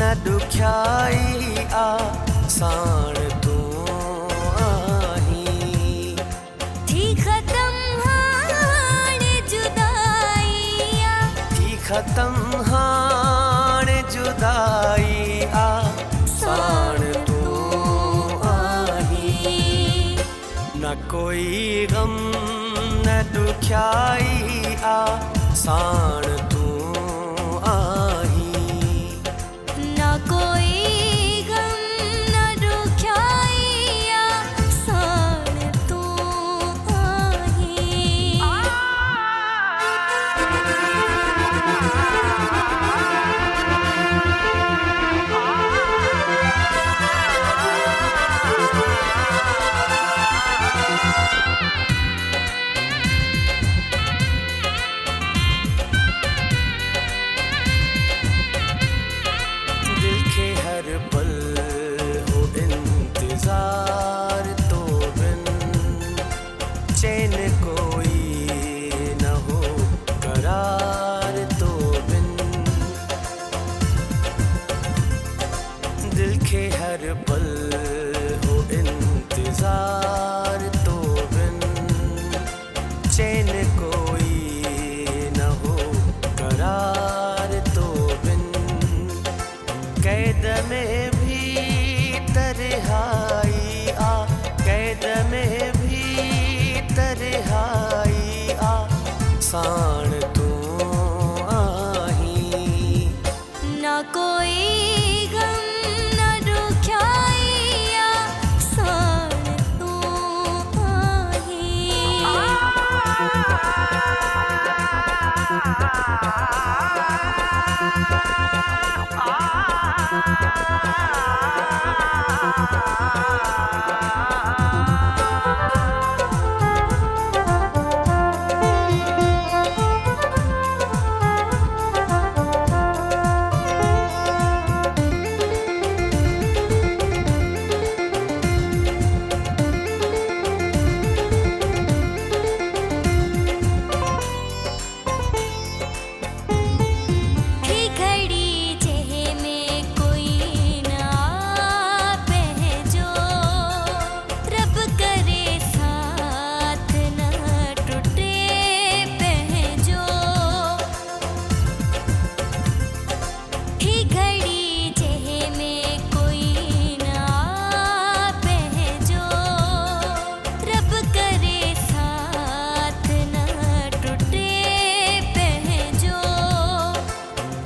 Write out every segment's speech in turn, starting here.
न दुख्याई आ साण तू आही। थी खत्म हाणे जुदाई आ, थी खत्म हाणे जुदाई आ साण तू आही। न कोई गम न दुख्याई आ साण तू आही। ना कोई गम ना दुख्याई आ साण तू आही। दिल के हर पल हो इंतजार तो बिन चैन कोई न हो करार तो बिन। दिल के हर पल हो इंतजार तो बिन चैन कोई न हो करार तो बिन। कैद में भी तरहाई आ, कैद में भी तरहाई आ साण तू आही। ना कोई गम ना दुख्याई आ साण तू थी घड़ी जेह में कोई ना पहजो, रब करे साथ न टूटे पहजो। थी घड़ी जेह में कोई ना पहजो, रब करे साथ न टूटे पहजो।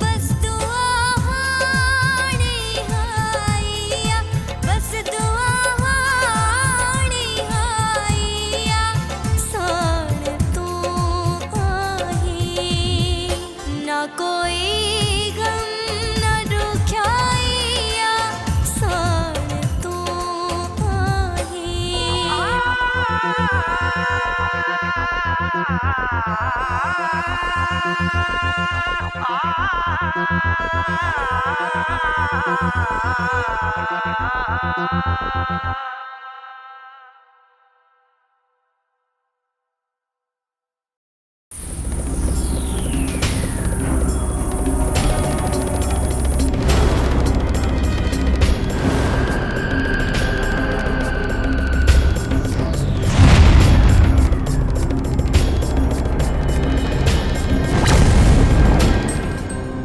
बस दुआ हाणे हाइया, बस दुआ हाणे हाइया साण तू आही। ना कोई गम ना दुख्याई आ साण तू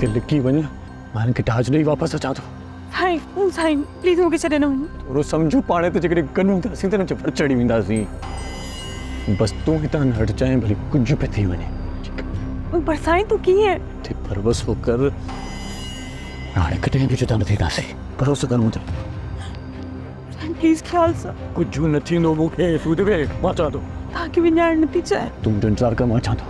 कि लिखी वञ मां खे टाज ॾेई वापसि अचां थो। साईं साईं प्लीज़ मूंखे छॾे न वञो। थोरो सम्झो पाणे त जेकॾहिं गॾु हूंदासीं त न चपर चढ़ी वेंदासीं। बसि तूं हितां न हटिजांइ भली कुझु बि थी वञे। पर साईं तूं कीअं? ते भरोसो कर हाणे कॾहिं बि जुदा न थींदासीं। भरोसो कर मूं ते। प्लीज़ ख़्याल सां। कुझु न थींदो मूंखे तूं ते वेह मां चवां थो। तव्हांखे विञाइण नथी चाहे। तूं मुंहिंजो इंतज़ारु कर मां अचां थो।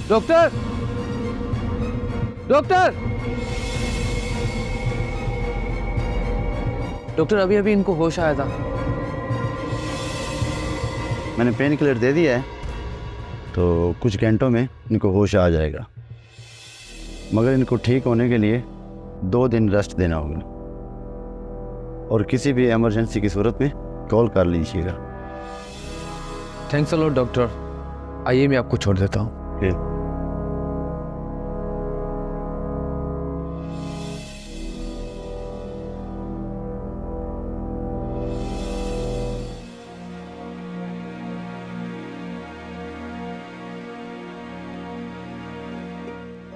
डॉक्टर डॉक्टर डॉक्टर अभी अभी इनको होश आया था। मैंने पेन किलर दे दिया है तो कुछ घंटों में इनको होश आ जाएगा, मगर इनको ठीक होने के लिए 2 दिन रेस्ट देना होगा और किसी भी इमरजेंसी की सूरत में कॉल कर लीजिएगा। Thanks a lot doctor. आइए मैं आपको छोड़ देता हूँ।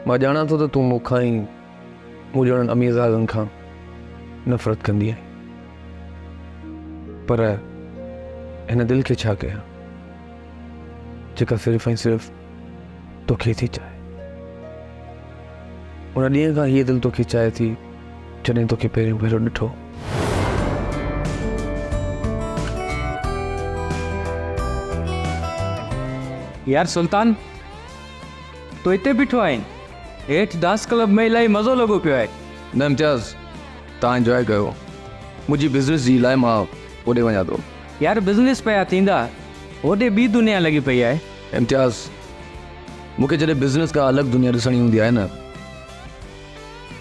मां ॼाणा थो त तूं मूंखां ई मूं ॼणनि अमीज़ादनि खां नफ़रत कंदी आहीं, पर हिन दिलि खे छा कयां जेका सिर्फ़ु ऐं सिर्फ़ु तोखे थी चाहे। उन ॾींहं खां हीअ दिलि तोखे चाहे थी जॾहिं तोखे पहिरियों भेरो ॾिठो। यार सुल्तान तो हिते बीठो आहीं, हेठि डांस क्लब में इलाही मज़ो लॻो पियो आहे। न इम्तियाज़, तव्हां इंजॉय कयो, मुंहिंजी बिज़नेस जी लाइ मां होॾे वञा थो। यार बिज़नेस पिया थींदा, होॾे ॿी दुनिया लॻी पई आहे। इम्तियाज़, मूंखे जॾहिं बिज़नेस खां अलॻि दुनिया ॾिसणी हूंदी आहे न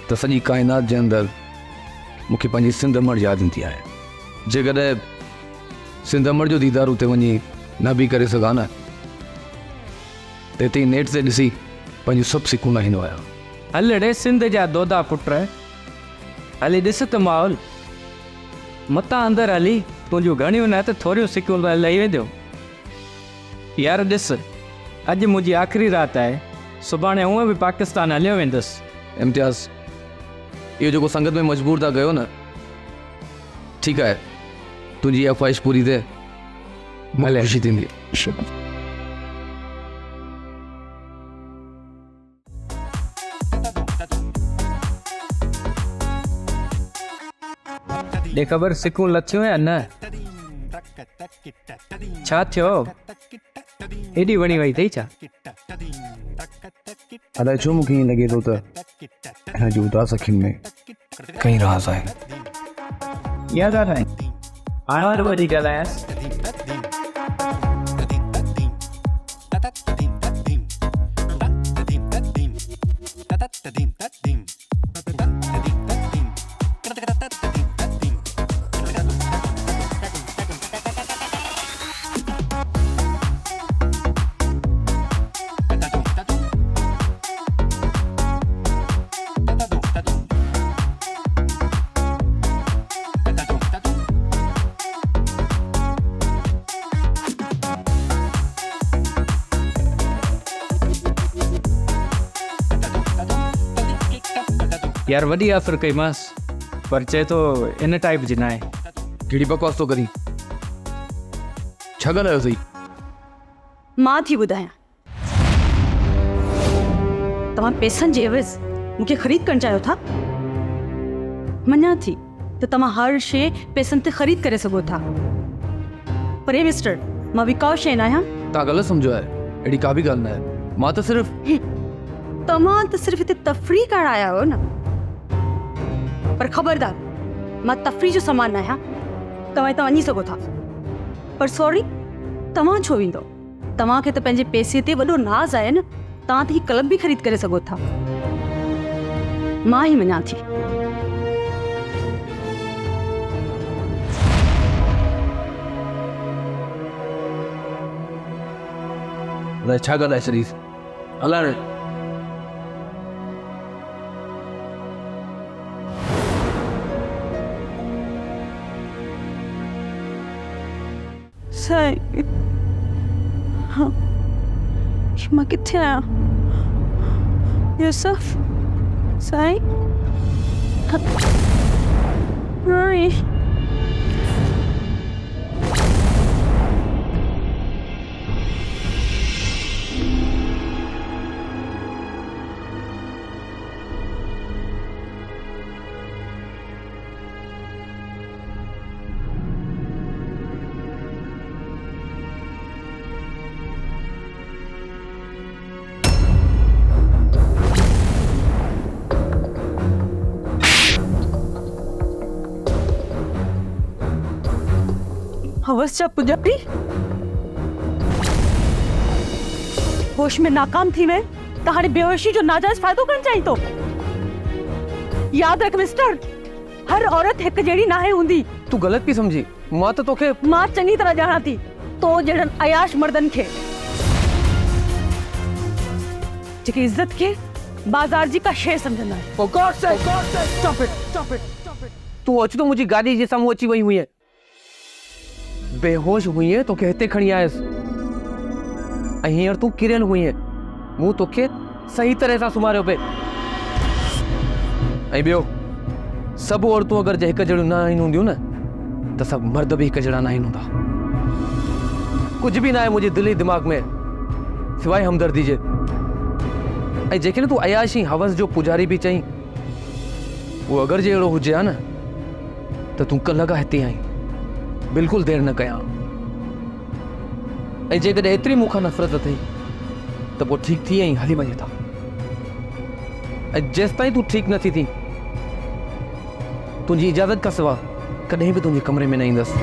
त सॼी काइनात जे अंदरि मूंखे पंहिंजी सिंध अमड़ यादि ईंदी आहे। जेकॾहिं सिंध अमड़ जो दीदार उते वञी न बि करे सघां न त हिते नेट ते ॾिसी पंहिंजो सभु सिकून ईंदो आहियां। हल रे सिंध जा दोदा पुट, हली ॾिस त माहौल मतां अंदरि हली तुंहिंजूं घणियूं न त थोरियूं सिकून लही वेंदियूं। यार ॾिस, अॼु मुंहिंजी आख़िरी राति आहे, सुभाणे हूअं बि पाकिस्तान हलियो वेंदुसि। इम्तियाज़, इहो जेको संगत में मजबूर था कयो न, ठीकु आहे, तुंहिंजी इहा ख़्वाहिश पूरी थिए भले ख़ुशी थींदी। ॾे ख़बर सिकून लथियूं या न? छा थियो, एॾी वणी वई अथई छा? अलाए छो मूंखे ईअं लॻे थो त हिन जी उदास अखियुनि में कई राज़ आहे। यादि आहे हाणे वरी ॻाल्हायांसि। यार वॾी ऑफर कई मांस, पर चए तो इन टाइप जी न आहे। कहिड़ी बकवास थो करी? छा ॻाल्हायो अथई? मां थी ॿुधायां, तव्हां पैसनि जे एवज़ मूंखे ख़रीद करणु चाहियो था? मञा थी त तव्हां हर शइ पैसनि ते ख़रीद करे सघो था, पर हे मिस्टर, मां विकाऊ शइ न आहियां। तव्हां ग़लति सम्झो आहे, अहिड़ी का बि ॻाल्हि न आहे। मां त सिर्फ़ु तव्हां त सिर्फ़ु हिते तफ़रीह करणु आया हो न, पर ख़बरदार, मां तफ़रीह जो सामान न आहियां। तव्हां हितां वञी सघो था, पर सॉरी, तव्हां छो वेंदो? तव्हांखे त पंहिंजे पैसे ते वॾो नाज़ आहे न, तव्हां त हीउ क्लब बि ख़रीद करे सघो था। मां ई मञा थी। अलाए छा ॻाल्हाए छॾी, अलाए साईं, मां किथे आया यूसुफ साईं रोरी हवस जा पुजारी होश में नाकाम थी वे तहारी बेहोशी जो नाजायज फायदो करण चाहिए तो याद रख मिस्टर हर औरत एक जेड़ी ना है हुंदी तू गलत भी समझी मां तो तोखे मां चंगी तरह जाना थी तो जड़न अयाश मर्दन खे जेकी इज्जत के बाजार जी का शे समझना है For God's sake, stop it. तू अच तो मुझी गाड़ी जे सामू अची वई हुई है बेहोश हुई है तो कहते खड़ी आयस अहींअर तू किरन हुई है मुंह तोखे सही तरह सां सुमारियो पे ऐं ॿियो सभु औरतूं अगरि जे हिकु जहिड़ियूं न आहिनि हूंदियूं न त सभु मर्द बि हिकु जहिड़ा न आहिनि हूंदा कुझु बि न आहे मुंहिंजे दिली दिमाग़ में सिवाय हमदर्दी जे ऐं जेके न तूं अयाशी हवस जो पुजारी बि चई उहो अगरि जे अहिड़ो हुजे हा न त तूं कल्ह खां हिते आई बिल्कुलु देरि न कयां ऐं जेकॾहिं एतिरी मूंखां नफ़रत अथई त पोइ ठीकु थी आई हली वञे था ऐं जेसि ताईं तूं ठीकु नथी थी तुंहिंजी इजाज़त खां सवाइ कॾहिं बि तुंहिंजे कमरे में न ईंदसि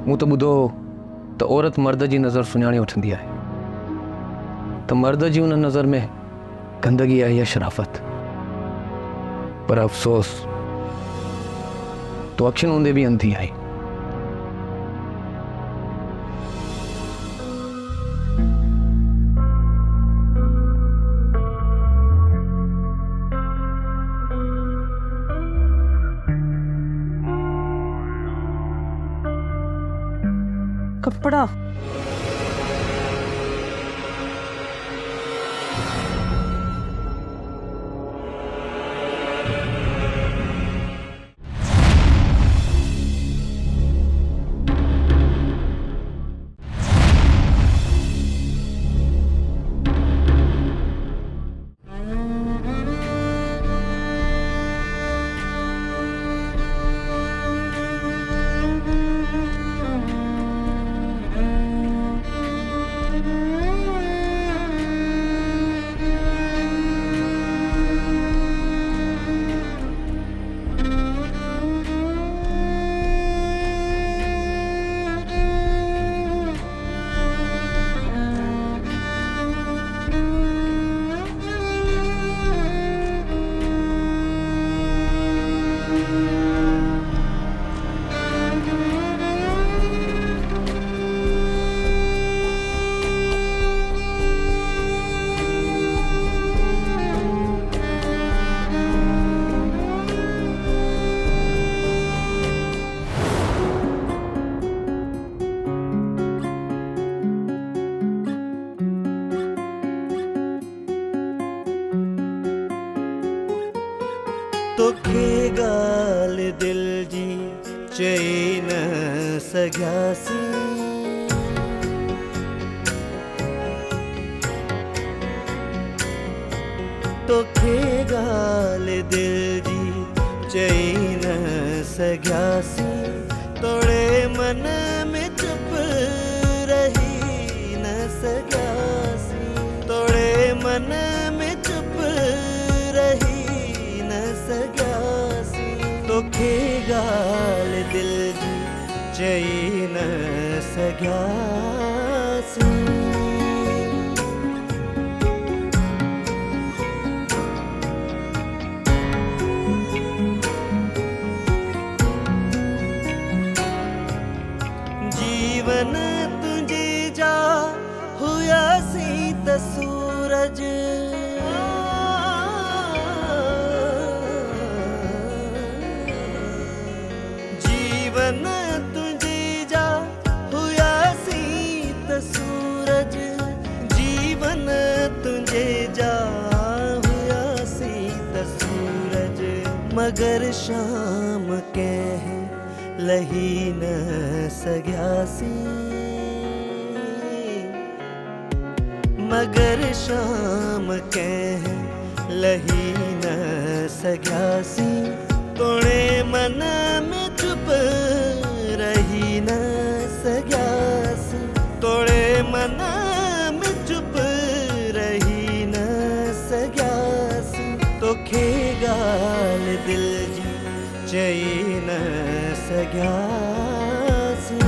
मूं त ॿुधो त औरत मर्द जी नज़र सुञाणे वठंदी आहे त मर्द जी उन नज़र में गंदगी आहे या शराफत पर अफ़सोस तो अखियुनि हूंदे बि अंधी आई कपड़ा तोखे गाल दिल जी चई न सघियासी तोखे गाल दिल जी चई न सघियासी तोड़े मन में चुप रही न सघियासी तोड़े मन में चुप रही न सघियासी तोखे गाल दिल जी चई न सघियासी जीवन तुझे जा हुआ सी त सूरज मगर शाम कह लही न सग्यासी, मगर शाम कह लही न सग्यासी, तोड़े मन में चुप रही न सग्यासी, तोड़े मन में चुप रही न सग्यासी, तो खेगाल दिल जी चई न सग्यासी।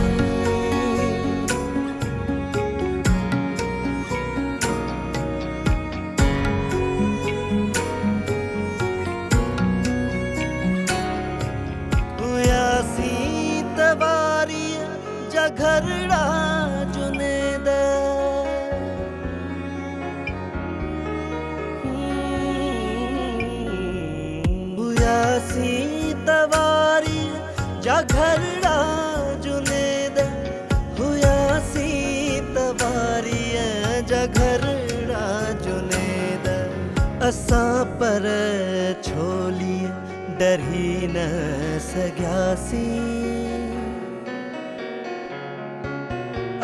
घरड़ा जुनेद बुयासी तवारी जा घरड़ा जुनेद, हुयासी तवारी जा घरड़ा जुनेद, असां पर छोली डरही न सग्यासी,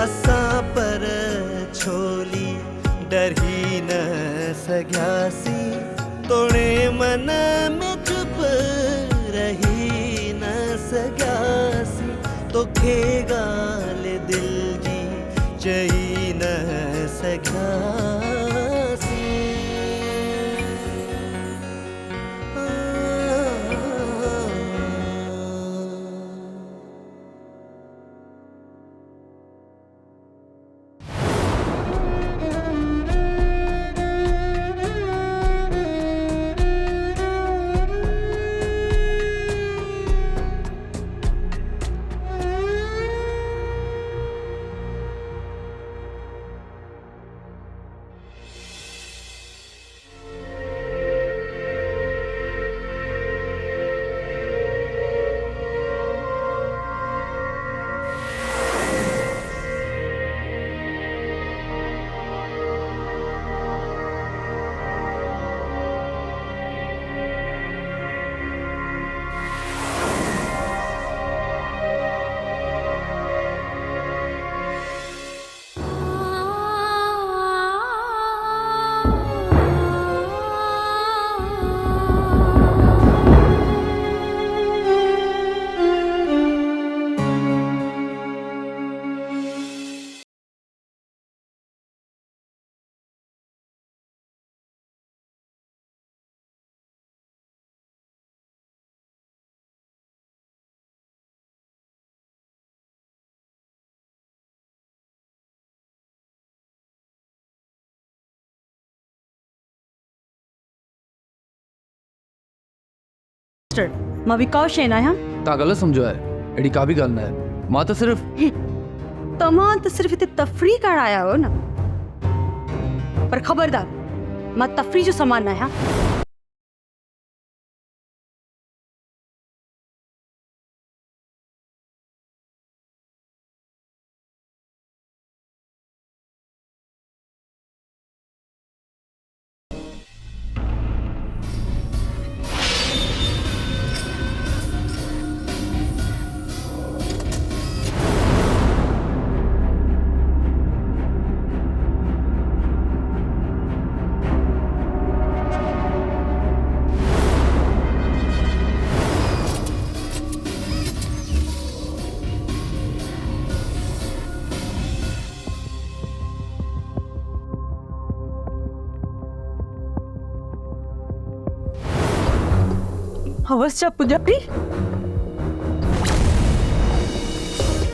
असां पर छोली डरही न सग्यासी, तोड़े मन में चुप रही न सग्यासी, तो खेगाल दिल जी चई न सग्यासी। मां विकास शैन आहियां। तव्हां ग़लति सम्झो आहे, अहिड़ी का बि ॻाल्हि न आहे। मां त सिर्फ़ु तव्हां त सिर्फ़ हिते तफ़रीह करण आया हो न, पर ख़बरदार मां तफ़रीह जो सामान न आहियां। हवस जा पुजारी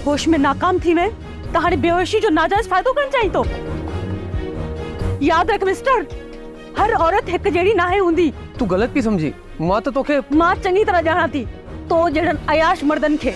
होश में नाकाम थी वे त हाणे बेहोशी जो नाजायज फायदो करण चाहिए तो। याद रख मिस्टर, हर औरत एक जहिड़ी नाहे हूंदी। तू ग़लति पई सम्झी। मां त तोखे मां चङी तरह ॼाणा थी तो जहिड़नि अयाश मर्दनि खे।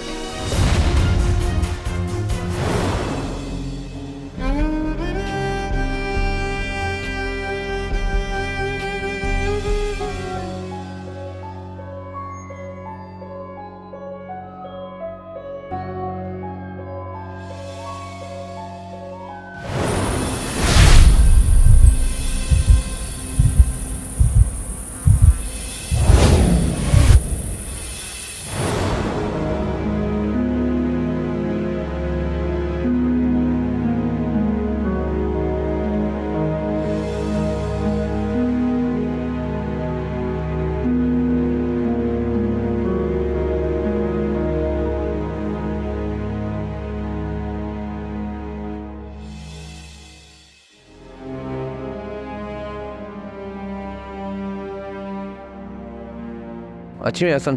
अची वई असन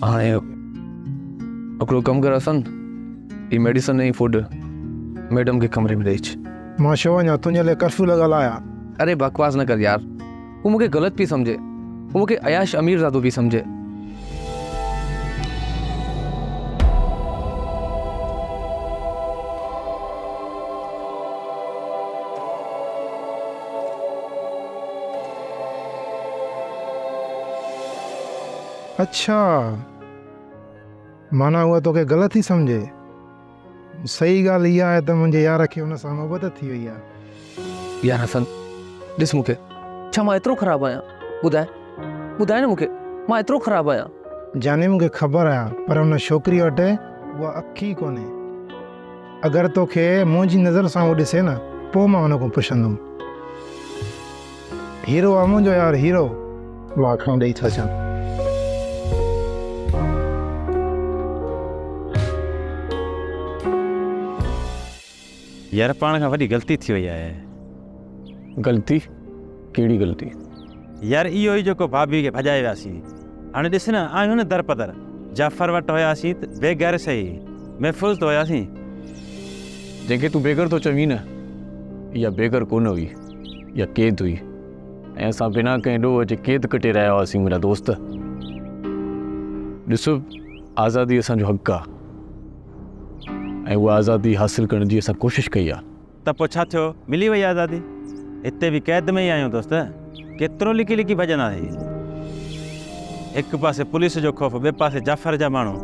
हाणे हिकिड़ो कमु कर असन ही मेडिसिन ऐं फूड मैडम खे कमरे में ॾेई अच। मां छो वञा, तुंहिंजे लाइ कर्फ्यू लॻल आया। अरे बकवास न कर यार, वो मूंखे ग़लति पई सम्झे, वो मूंखे अयाश अमीरज़ादो पई सम्झे। अच्छा, माना उहा तोखे ग़लति ई सम्झे। सही ॻाल्हि इहा आहे त मुंहिंजे यार खे हुन सां मोहबत थी वई आहे। यार हसन ॾिस मूंखे, छा मां एतिरो ख़राबु आहियां? ॿुधाए ॿुधाए न मूंखे, मां एतिरो ख़राबु आहियां? जाने मूंखे ख़बर आहे, पर हुन छोकिरी वटि उहा अखी कोन्हे। अगरि तोखे मुंहिंजी नज़र सां उहो ॾिसे न, पोइ मां हुन खां पुछंदुमि। हीरो आहे मुंहिंजो यार, हीरो। वाह खां ॾेई था अचां। यार पाण खां वॾी ग़लती थी वई आहे। ग़लती? कहिड़ी ग़लती? यार इहो ई जेको भाभी खे भॼाए वियासीं, हाणे ॾिस न आहियूं न दर पदर। जाफ़र वटि हुयासीं त बेघर सही, महफ़ूज़ त हुयासीं। जंहिंखे तूं बेघर थो चवीं न, इहा बेघर कोन हुई, इहा क़ैद हुई। ऐं असां बिना कंहिं ॾोह जे क़ैद कटे रहिया हुआसीं मुंहिंजा दोस्त। ॾिसो, आज़ादी असांजो हक़ आहे ऐं उहा आज़ादी हासिल करण जी असां कोशिशि कई आहे। त पोइ छा थियो, मिली वई आज़ादी? हिते बि क़ैद में ई आहियूं दोस्त, केतिरो लिकी लिकी भॼंदासीं। हिकु पासे पुलिस जो ख़ौफ़, ॿिए पासे जाफ़र जा माण्हू।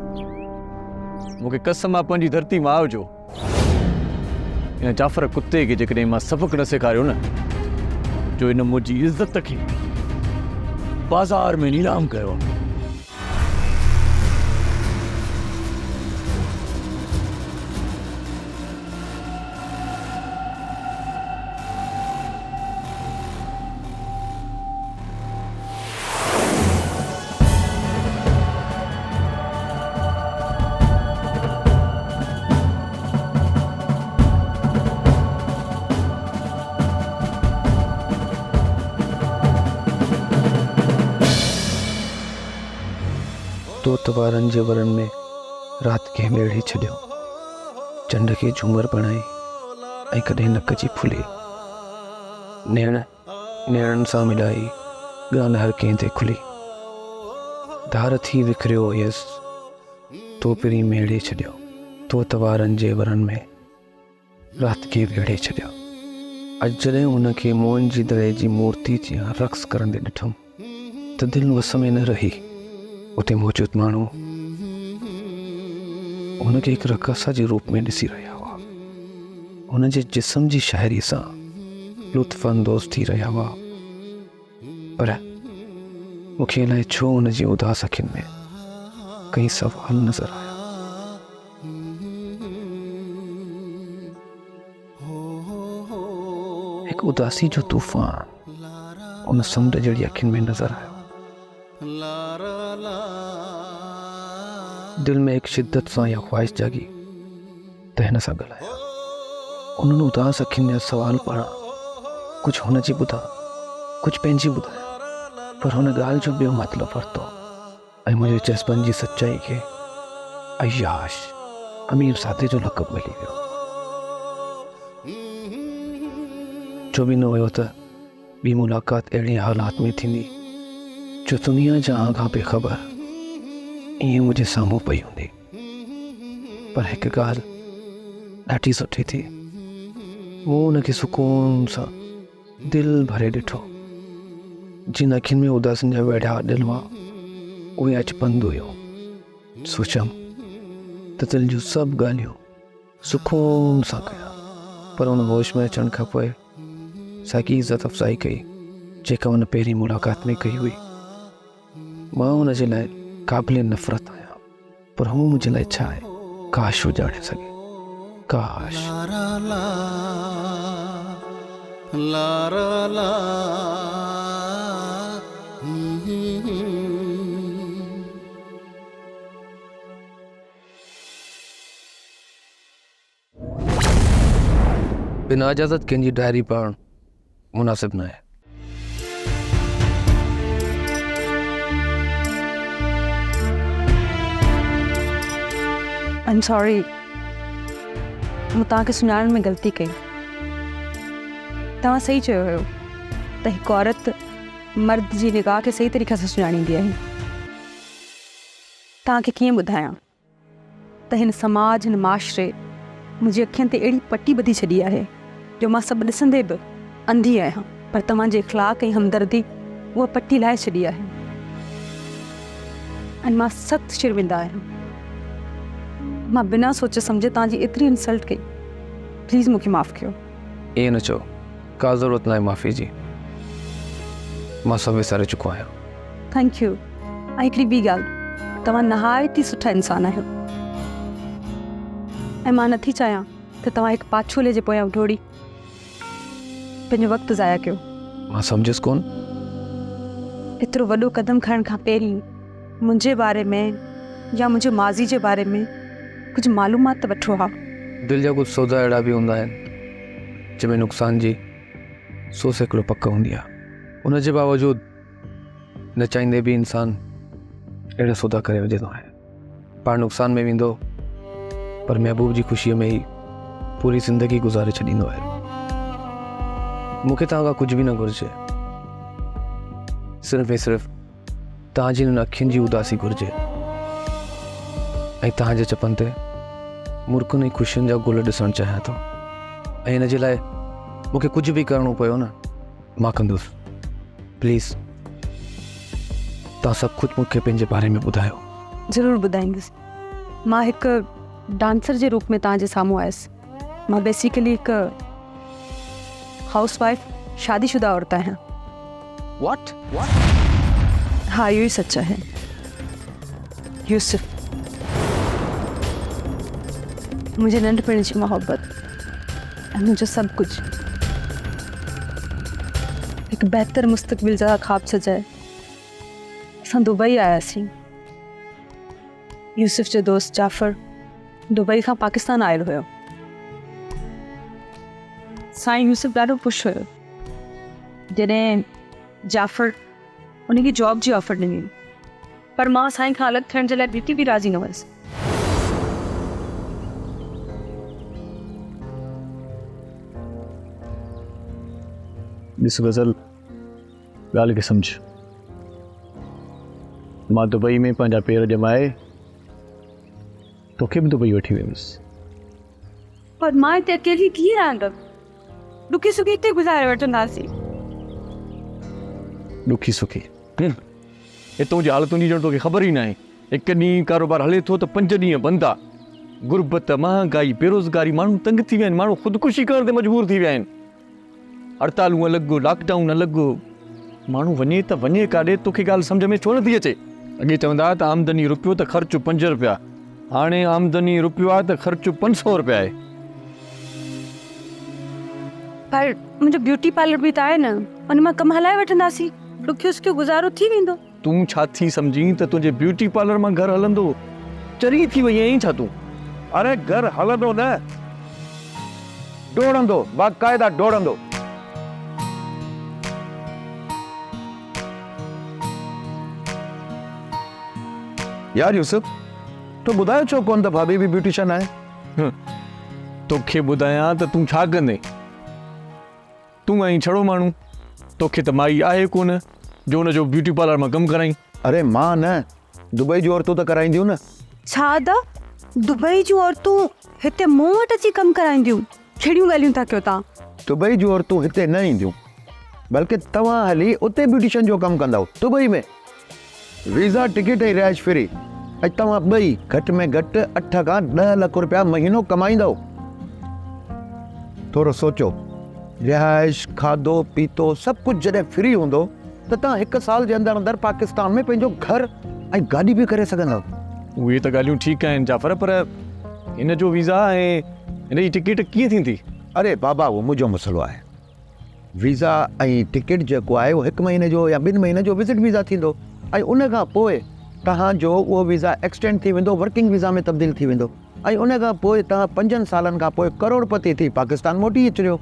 मूंखे कसम आहे पंहिंजी धरती माउ जो, हिन जाफ़र कुते खे जेकॾहिं मां सबक़ु न सेखारियो न, जो हिन मुंहिंजी इज़त खे बाज़ार में नीलाम कयो। तो तवारनि जे वरनि में राति खे वेढ़े छॾियो, चंड खे झूमर बणाई ऐं कॾहिं नक जी फुली। नेण नेणनि सां मिलाई, ॻाल्हि हर कंहिं ते खुली। धार थी विखरियो हुयसि, तो पिरी मेड़े छॾियो। तो तवारनि जे वरनि में राति खे वेढ़े छॾियो। अॼु जॾहिं हुनखे मोहन जी दरे जी मूर्ति जी रक़्स करंदे ॾिठुमि त दिलि वस में न रही। उते मौजूद माण्हू हुनखे हिकु रक़सा जे रूप में ॾिसी रहिया हुआ। हुन जे जिस्म जी शाइरी सां लुत्फ़ अंदोज़ थी रहिया हुआ, पर मूंखे अलाए छो हुन जी उदास अखियुनि में कई सवाल नज़र आया। हिकु उदासी जो तूफ़ान उन समुंड जहिड़ी अखियुनि में नज़र आयो। दिल में एक शिद्दत सां या ख्वाहिश जागी त हिन सां ॻाल्हाया। उन्हनि उदास अखियुनि जा सवाल पढ़ा, कुझु हुन जी ॿुधा, कुझु पंहिंजी ॿुधाया, पर हुन ॻाल्हि जो ॿियो मतिलबु वरितो ऐं मुंहिंजे जज़्बनि जी सचाई खे अयाश अमीरज़ादे जो लक़ब मिली वियो। जो बि न हुयो त ॿी मुलाक़ात अहिड़े हालात में थींदी जो दुनिया जा आगाह बेख़बर ईअं मुंहिंजे साम्हूं पई हूंदी। पर हिकु ॻाल्हि ॾाढी सुठी थी, मूं हुनखे सुकून सां दिलि भरे ॾिठो। जिन अखियुनि में उदासनि जा वेढ़ा दिलि हुआ, उहे अॼु बंदि हुयो। सोचियमि त दिलि जूं सभु ॻाल्हियूं सुकून सां कया, पर हुन होश में अचण खां पोइ साॻी इज़त अफ़ज़ाई कई जेका हुन पहिरीं मुलाक़ात में कई हुई। मां हुन जे लाइ क़ाबिल नफ़रत आहियां, पर हू मुंहिंजे लाइ छा आहे काश हू ॼाणे सघे। काश बिना इजाज़त कंहिंजी डायरी पढ़णु मुनासिब न आहे। आई एम सॉरी, मूं तव्हांखे सुञाणण में ग़लती कई। तव्हां सही चयो हुयो त हिकु औरत मर्द जी निगाह खे सही तरीक़े सां सुञाणींदी आहे। तव्हांखे कीअं ॿुधायां त हिन समाज, हिन माशरे मुंहिंजी अखियुनि ते अहिड़ी पटी ॿधी छॾी आहे जो मां सभु ॾिसंदे बि अंधी आहियां, पर तव्हांजे इख़लाक़ ऐं हमदर्दी उहा पटी लाहे छॾी आहे ऐं मां सख़्तु शर्मिंदा आहियां। मां बिना सोचे सम्झे तव्हांजी एतिरी इंसल्ट कई। प्लीज़ मूंखे माफ़ु कयो। ईअं न चओ, का ज़रूरत न आहे माफ़ी जी। मां सभु विसारे चुको आहियां। Thank you. ऐं हिकिड़ी ॿी ॻाल्हि, तव्हां नहायत ई सुठा इंसान आहियो ऐं मां नथी चाहियां त तव्हां हिकु पाछोले जे पोयां डोड़ी पंहिंजो वक़्तु ज़ाया कयो। मां सम्झुसि कोन। एतिरो वॾो क़दम खणण खां पहिरीं मुंहिंजे बारे में या मुंहिंजे माज़ी जे बारे में कुझु मालूमात त वठो हा। दिलि जा कुझु सौदा अहिड़ा बि हूंदा आहिनि जंहिंमें नुक़सान जी 100 सैकड़ो पक हूंदी आहे। उन जे बावजूदि न चाहींदे बि इंसान अहिड़ा सौदा करे वञे थो आहे। पाण नुक़सान में वेंदो पर महबूब जी ख़ुशीअ में ई पूरी ज़िंदगी गुज़ारे छॾींदो आहे। मूंखे तव्हां खां कुझु बि न घुरिजे, सिर्फ़ु ऐं सिर्फ़ु तव्हांजी हिन अखियुनि जी उदासी घुरिजे ऐं तव्हांजे चपनि ते मुर्कुनि ऐं ख़ुशियुनि जा गुल ॾिसणु चाहियां थो। ऐं हिन जे लाइ मूंखे कुझु बि करिणो पियो न, मां कंदुसि। प्लीज़ तव्हां सभु कुझु मूंखे पंहिंजे बारे में ॿुधायो। ज़रूरु ॿुधाईंदुसि। मां हिकु डांसर जे रूप में तव्हांजे साम्हूं आयसि। मां बेसिकली हिकु हाउसवाइफ, शादीशुदा औरत आहियां। What? हाँ, इहो ई सच आहे। यूसुफ, मुंहिंजे नंढपण जी मोहबत ऐं मुंहिंजो सभु कुझु हिकु बहितर मुस्तक़बिल जा ख़्वाब सजाए असां दुबई आयासीं। यूसुफ जो दोस्त जाफ़र दुबई खां पाकिस्तान आयल हुयो। साईं यूसुफ ॾाढो ख़ुशि हुयो जॾहिं जाफ़र उनखे जॉब जी ऑफर ॾिनी, पर मां साईं खां अलॻि थियण जे लाइ बिल्कुलु बि राज़ी न हुअसि। ॾिस गज़ल, ॻाल्हि खे सम्झ। मां दुबई में पंहिंजा पेर ॼमाए तोखे बि दुबई वठी वियुसि। पर मां हिते अकेली कीअं रहंदमि? ॾुखी सुखी हिते गुज़ारे वठंदासीं। ॾुखी सुखी हितां जी हालतुनि जी ॼण तोखे ख़बर ई न आहे। हिकु ॾींहुं कारोबार हले थो त 5 ॾींहं बंदि आहे। गुरबत, महांगाई, बेरोज़गारी, माण्हू तंग थी विया आहिनि, माण्हू ख़ुदकुशी करण ते मजबूर थी विया आहिनि। हड़तालूं अलॻि, लॉकडाउन अलॻि, माण्हू वञे त वञे काॾे, तोखे ॻाल्हि सम्झ में छो नथी अचे? अॻे चवंदा त आमदनी रुपयो त ख़र्चु 5 रुपया, हाणे आमदनी रुपयो आहे त ख़र्चु 500 रुपया आहे। पर मुंहिंजो ब्यूटी पार्लर बि त आहे न, उन मां कमु हलाए वठंदासीं, ॾुखियो सुखियो गुज़ारो थी वेंदो। तूं छा थी सम्झी त तुंहिंजे ब्यूटी पार्लर मां घर हलंदो? चरी थी वई आहीं छा तूं? अरे घर हलंदो न, डोड़ंदो, बाक़ाइदा डोड़ंदो। यार यूसुफ, तो ॿुधायो छो कोन त भाभी बि ब्यूटिशियन आहे? तोखे ॿुधायां त तूं छा कंदे? तूं आहीं छड़ो माण्हू, तोखे त माई आहे कोन जो हुनजो ब्यूटी पार्लर मां कमु कराई। अरे मां न, दुबई जूं औरतूं त कराईंदियूं न। छा दा? दुबई जूं औरतूं हिते मूं वटि अची कमु कराईंदियूं? कहिड़ियूं ॻाल्हियूं था कयो तव्हां? दुबई जूं औरतूं हिते न ईंदियूं, बल्कि तव्हां हली उते ब्यूटिशियन जो कमु कंदव दुबई में। वीज़ा, टिकट ऐं रिहाइश फ्री, ऐं तव्हां ॿई घटि में घटि 8 खां 10 लख रुपया महीनो कमाईंदव। थोरो सोचो, रिहाइश, खाधो पीतो सभु कुझु जॾहिं फ्री हूंदो त तव्हां 1 साल जे अंदरि अंदरि पाकिस्तान में पंहिंजो घर ऐं गाॾी बि करे सघंदव। उहे त ॻाल्हियूं ठीकु आहिनि जाफ़र, पर हिन जो वीज़ा ऐं हिन जी टिकट कीअं थींदी? अरे बाबा, उहो मुंहिंजो मसइलो आहे। वीज़ा ऐं टिकट जेको आहे उहो 1 महीने जो या 2 महीने जो विज़िट वीज़ा थींदो, ऐं उन खां पोइ तव्हांजो उहो वीज़ा एक्सटेंड थी वेंदो, वर्किंग वीज़ा में तब्दील थी वेंदो, ऐं उन खां पोइ तव्हां 5 सालनि खां पोइ करोड़पति थी पाकिस्तान मोटी अचिजो।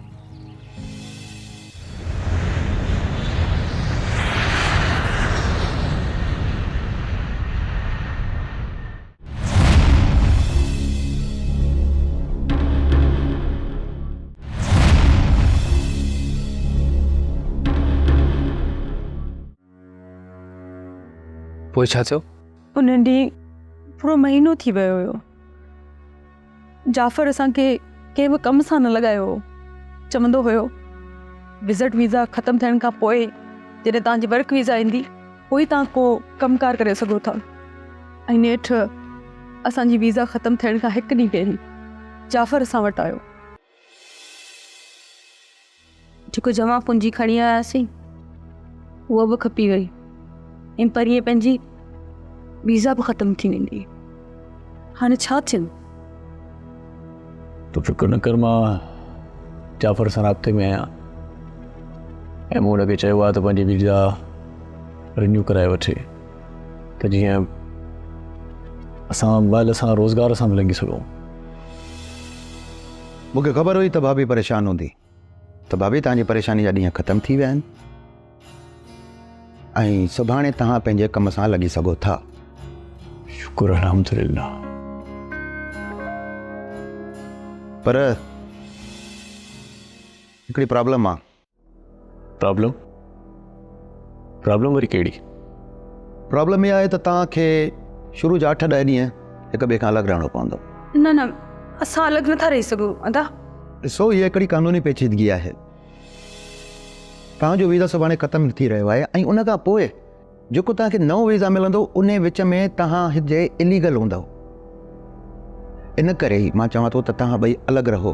पोइ छा थियो? उन ॾींहुं पूरो महीनो थी वियो हुयो। जाफ़र असांखे कंहिं बि कम सां न लॻायो हो। चवंदो हुयो विज़िट वीज़ा ख़तमु थियण खां पोइ जॾहिं तव्हांजी वर्क वीज़ा ईंदी पोइ तव्हां को कमकार करे सघो था। ऐं नेठि असांजी वीज़ा ख़तमु थियण खां हिकु ॾींहुं पहिरीं जाफ़र असां वटि आयो। जेको जमा पूंजी खणी आयासीं उहा बि खपी वई ऐं परीअं पंहिंजी वीज़ा बि ख़तमु थी वेंदी। हाणे छा थियनि? तो फिक्र न कर, मां जाफ़र सां राब्ते में आहियां ऐं मूं हुनखे चयो आहे त पंहिंजी वीज़ा रिन्यू कराए वठे त जीअं असां मोबाइल सां रोज़गार सां बि लॻी सघूं। मूंखे ख़बर हुई त भाभी परेशान हूंदी, त भाभी तव्हांजी परेशानी जा ॾींहं ख़तमु थी विया आहिनि ऐं सुभाणे तव्हां पंहिंजे कम सां लॻी सघो था। शुक्र अल्हम्दुलिल्लाह। पर हिकिड़ी प्रॉब्लम आहे। प्रॉब्लम वरी कहिड़ी? प्रॉब्लम इहा आहे त तव्हांखे शुरू जा 8-10 ॾींहं हिक ॿिए खां अलॻि रहणो पवंदो। न असां अलॻि नथा रही सघूं अदा। ॾिसो, हीअ हिकिड़ी कानूनी पेचीदगी आहे। तव्हांजो वीज़ा सुभाणे ख़तमु थी रहियो आहे ऐं उन खां पोइ जेको तव्हांखे नओं वीज़ा मिलंदो उन विच में तव्हां हिते इलीगल हूंदव। इन करे ई मां चवां थो त तव्हां ॿई अलॻि रहो।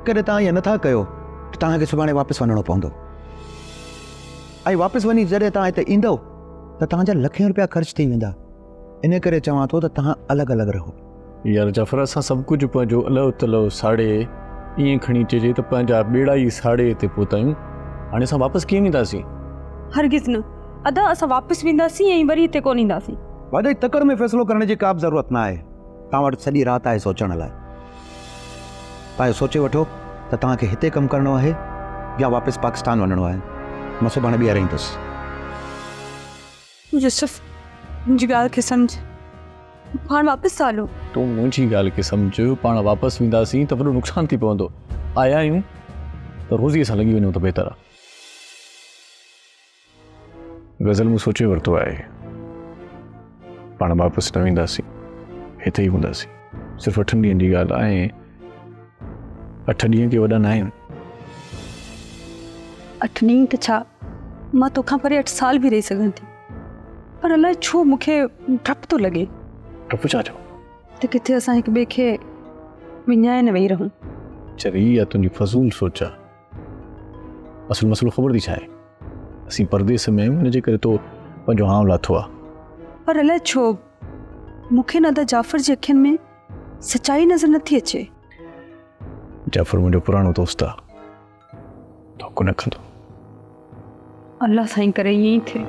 कॾहिं तव्हां ईअं नथा कयो त तव्हांखे सुभाणे वापसि वञिणो पवंदो ऐं वापसि वञी जॾहिं तव्हां हिते ईंदव त तव्हांजा लखें रुपया ख़र्च थी वेंदा। इन करे चवां थो त तव्हां अलॻि अलॻि रहो। यार जाफ़र, असां सभु कुझु पंहिंजो अलॻि तलव साड़े ईअं खणी चइजे त पंहिंजा ॿेड़ा ई साड़े ते पहुता आहियूं। हाणे असां वापसि कीअं वेंदासीं? हरगिज़ न अदा, असां वापसि वेंदासीं ऐं वरी हिते कोन ईंदासीं। वादई तकड़ में फ़ैसिलो करण जी का बि ज़रूरत न आहे। तव्हां वटि सॼी राति आहे सोचण लाइ। तव्हां सोचे वठो त तव्हांखे हिते कमु करिणो आहे या वापसि पाकिस्तान वञिणो आहे। मां सुभाणे ॿीहर ईंदुसि। यूसुफ, मुंहिंजी ॻाल्हि खे सम्झ, हाणे वापसि हलो। तूं मुंहिंजी ॻाल्हि खे सम्झ। पाण वापसि वेंदासीं त वॾो नुक़सानु थी पवंदो। आया आहियूं त रोज़ीअ सां लॻी वञूं त बहितर आहे। गज़ल मूं सोचे वरितो आहे, पाण वापसि न वेंदासीं, हिते ई हूंदासीं। सिर्फ़ु 8 ॾींहंनि जी ॻाल्हि आहे। 8 ॾींहं के वॾा न आहिनि। 8 ॾींहं त छा, मां तोखां परे 8 साल बि रही सघां थी। पर अलाए छो मूंखे डपु थो लॻे डपु छा थियो? त किथे असां हिक ॿिए खे विञाए न वेही रहूं। चरी इहा तुंहिंजी फज़ूल सोच आहे। असुल मसइलो ख़बर थी छा आहे? असीं परदेस में आहियूं, हिनजे करे तो पंहिंजो हाव लाथो आहे। पर अलाए छो मूंखे न त जाफ़र जी अखियुनि में सच्चाई नज़र नथी अचे। जाफ़र मुंहिंजो पुराणो दोस्त आहे, धोखो न कंदो। अल्लाह साईं करे ईअं ई थिए।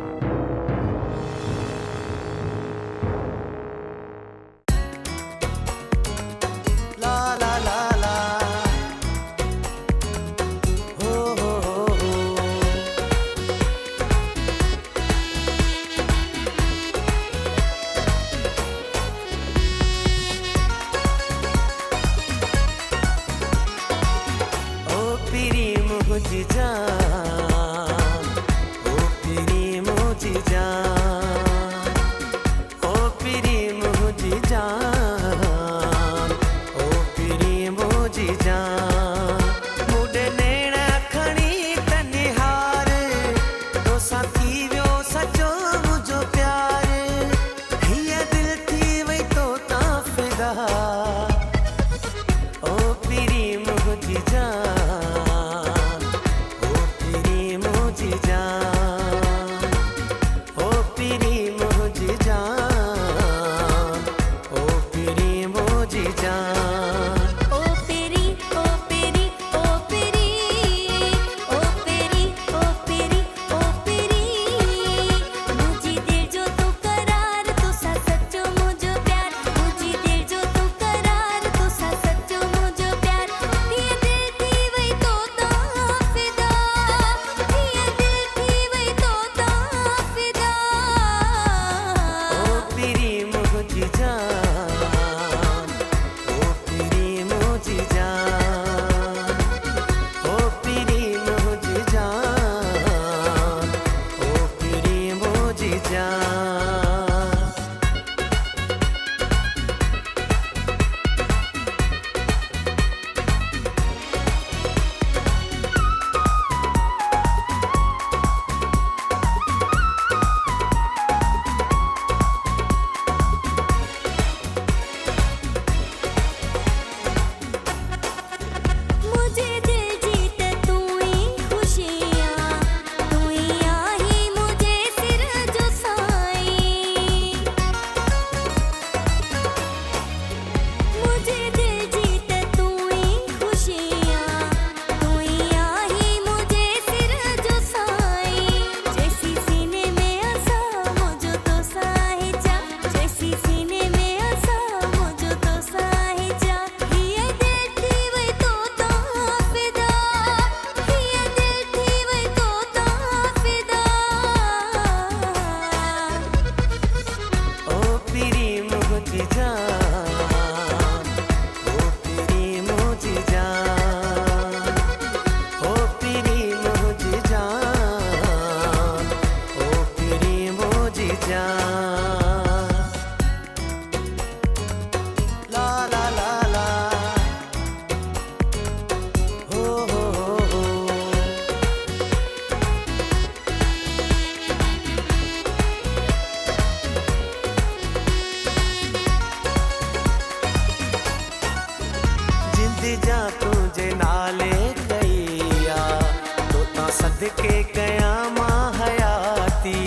सदके कयामा हयाती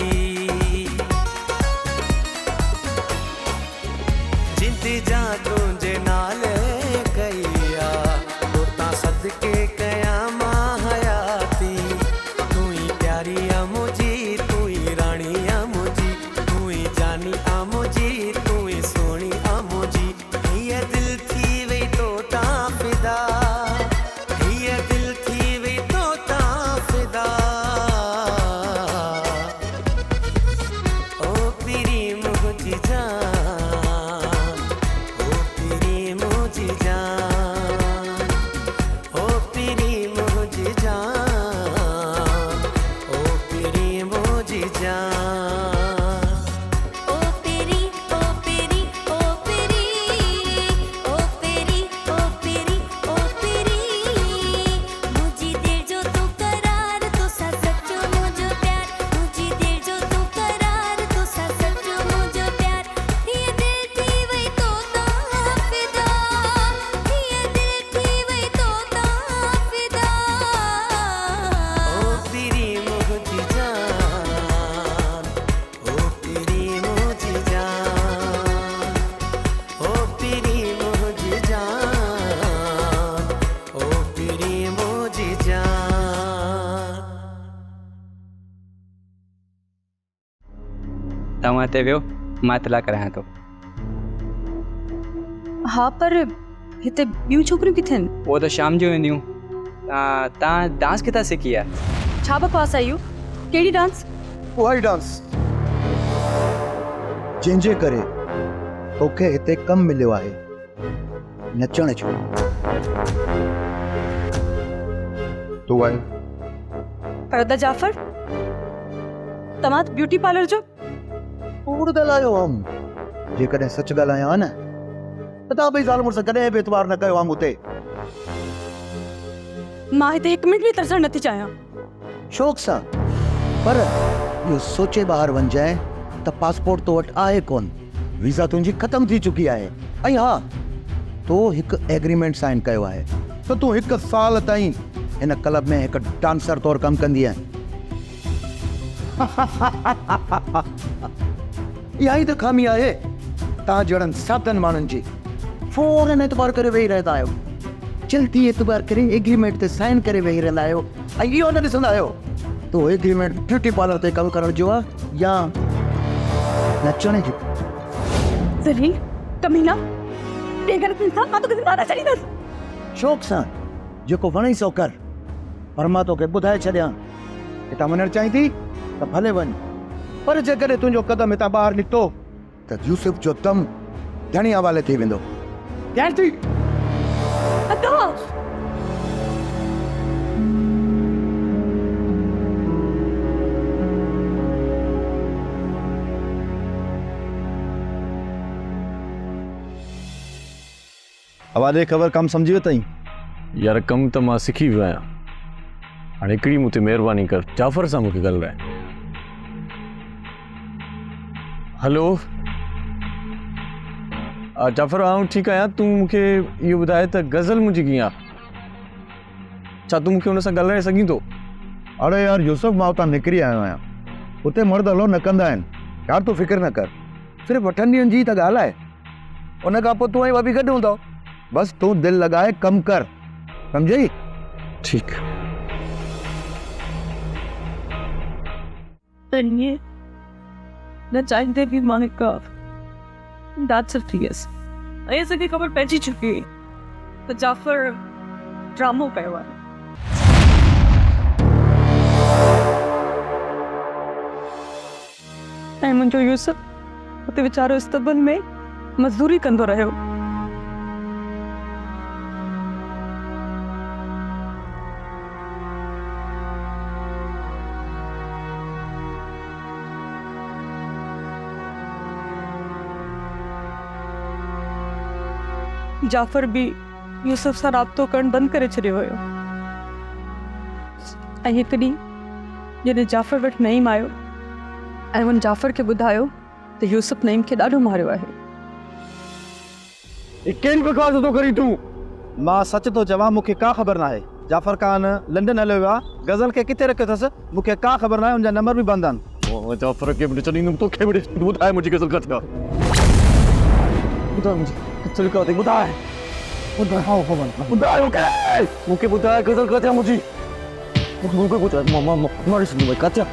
जिंदी जा तुझे नाल कईया तोता सदके कयामा हयाती तू ही प्यारी आ मुझी तू ही रानी आ मुझी तू ही जानी आ मुझी तू ही सोनी आ मुझी ये दिल थी वे तोता फिदा ये दिल थी वे तोता फिदा ओ पीरी मुझी जान ओ पीरी मुझी जान ओ पीरी मुझी जान ओ पीरी मुझी जान ओ पेरी ओ पेरी ओ पेरी ओ पेरी ओ पेरी ओ पेरी मुझी दिल जो तू करार तो सा सच्चो मुझो प्यार मुझी दिल जो तू करार तो सा सच्चो मुझो प्यार ये दिल थी वही तोता फिदा ये दिल थी वही तोता फिदा ओ पीरी मुझी जान ओ पीरी मुझी जान ओ पीरी मुझी जान ओ पीरी मुझी जान तव्हां हिते वियो मां इतला करायां थो। हा पर हिते ॿियूं छोकिरियूं किथे आहिनि? उहो त शाम जो ईंदियूं। तव्हां डांस किथां सिखी आहे? छा बकवास आहियो? कहिड़ी डांस? उहा ई डांस जंहिंजे करे तोखे हिते कमु मिलियो आहे नचण जो। तूं आयो परदा जाफर तव्हां ब्यूटी पार्लर जो कूड़ ॻाल्हायो हम जेकॾहिं सच ॻाल्हायां न त तव्हां ॿई ज़ाल मुड़ुस कॾहिं बि एतबार न कयो हम हुते। मां हिते हिकु मिंट बि तरसणु नथी चाहियां। शौक़ सां पर इहो सोचे ॿाहिरि वञजांइ त पासपोर्ट तो वटि आहे कोन वीज़ा तुंहिंजी ख़तम थी चुकी आहे ऐं हा तो हिकु एग्रीमेंट साइन कयो आहे त तूं 1 साल ताईं हिन क्लब में हिकु डांसर तौरु कमु कंदी आहे। इहा ई त खामी आहे तव्हां जहिड़नि सातनि माण्हुनि जी। फौरन एतबार करे वेही रहंदा आहियो जल्दी एतबार करे एग्रीमेंट ते साइन करे वेही रहंदा आहियो ऐं इहो न ॾिसंदा आहियो तो एग्रीमेंट ब्यूटी पार्लर ते कमु करण जो आहे या नचण जो। ज़लील कमीना बेगैरत इंसान मां तोखे मारा छॾींदसि। शौक़ सां जेको वणे सो कर पर मां तोखे ॿुधाए छॾियां हितां वञणु चाहीं थी त भले वञ पर जेकॾहिं तुंहिंजो क़दम हितां ॿाहिरि निकितो त यूसुफ जो दम धणी हवाले थी वेंदो। ध्यानु थी अदा हवाले ख़बर कमु सम्झी वरितई? यार कमु त मां सिखी वियो आहियां हाणे हिकिड़ी मूं ते महिरबानी कर जाफ़र सां मूंखे ॻाल्हाए। हेलो जाफ़र आउं ठीकु आहियां तूं मूंखे इहो ॿुधाए त गज़ल मुंहिंजी कीअं आहे छा तूं मूंखे हुन सां ॻाल्हाए सघीं थो? अरे यार यूसुफ मां उतां निकिरी आयो आहियां उते मर्द हलो न कंदा आहिनि यार तूं फिक्र न कर सिर्फ़ु 8 ॾींहंनि जी त ॻाल्हि आहे उन खां पोइ तूं ऐं भाभी गॾु हूंदव बस तूं दिलि लॻाए कमु कर सम्झई? ठीकु तनिए न चाहींदे भी मां हिकु डांसर थी वियसि ऐं असांखे ख़बर पइजी चुकी त जाफ़र ड्रामो कयो आहे। ऐं मुंहिंजो यूसुफ हुते वीचारो इस्तबल में मज़दूरी कंदो रहियो। जाफ़र भी यूसुफ सां राब्तो करणु बंदि करे छॾियो हुयो ऐं हिकु ॾींहुं जॾहिं जाफ़र वटि नईम आयो ऐं हुन जाफ़र खे ॿुधायो त यूसुफ नईम खे ॾाढो मारियो आहे। केन बकवास तो करी तूं? मां सच तो चवां मूंखे का ख़बर न आहे जाफ़र खान लंडन हलियो वियो आहे गज़ल खे किथे रखियो अथसि मूंखे का ख़बर न आहे हुनजा नंबर बि बंदि आहिनि ओ जाफ़र खे बि चलींदुमि तोखे बि ॿुधाए मुंहिंजी गज़ल किथे आहे ॿुधाए मुंहिंजी गज़ल किथे ॿुधाए ॿुधाए मूंखे ॿुधाए गज़ल किथे आहे मुंहिंजी मूंखे ॿुधाए मां ॾिसंदुमि भई किथे आहे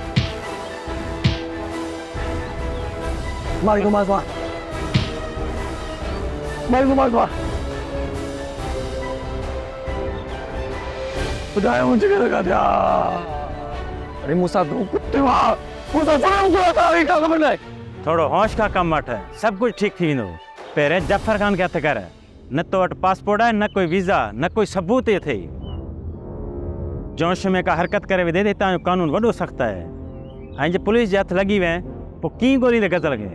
मारी को मार ॿुधाए मुंहिंजी गज़ल किथे आहे अरे मूंसां तूं कुते वाह मूंसां ख़बर न आहे थोरो होश खां कमु वठ सभु कुझु ठीकु थी वेंदो पहिरें जफ़र ख़ान खे हथु कर न तो वटि पासपोर्ट आहे न कोई वीज़ा न कोई सबूत अथई जोश में का हरकत करे विधे त हितां जो कानून वॾो सख़्तु आहे ऐं जे पुलिस जे हथु लॻी वए पोइ कीअं ॻोल्हींदे गज़ल खे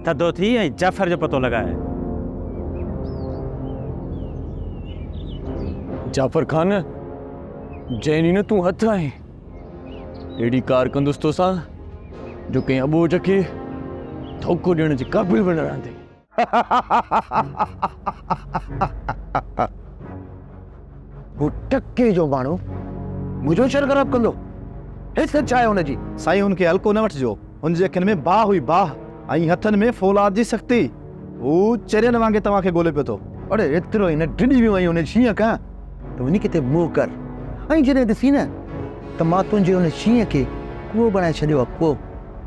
थधो थी ऐं जाफ़र जो पतो लॻाए जाफ़र खान जंहिं ॾींहुं न तूं हथु आहीं अहिड़ी कार कंदुसि तोसां जो कंहिं अॿोझ खे धोखो ॾियण जे क़ाबिल बि न रहंदे वो टके जो माण्हू मुंहिंजो शर ख़राब कंदो हे सच आहे हुनजी साईं हुनखे हल्को न वठिजो हुनजे अखियुनि में बाह हुई बाह ऐं हथनि में फौलाद जी सख़्ती हू चरियनि वांगुरु तव्हांखे ॻोल्हे पियो थो अड़े एतिरो ई न ढिढी वियो आई हुन शींहं खां त वञी किथे मुंहुं कर ऐं जॾहिं ॾिसी न त मां तुंहिंजे हुन शींहं खे कुओ बणाए छॾियो आहे कुओ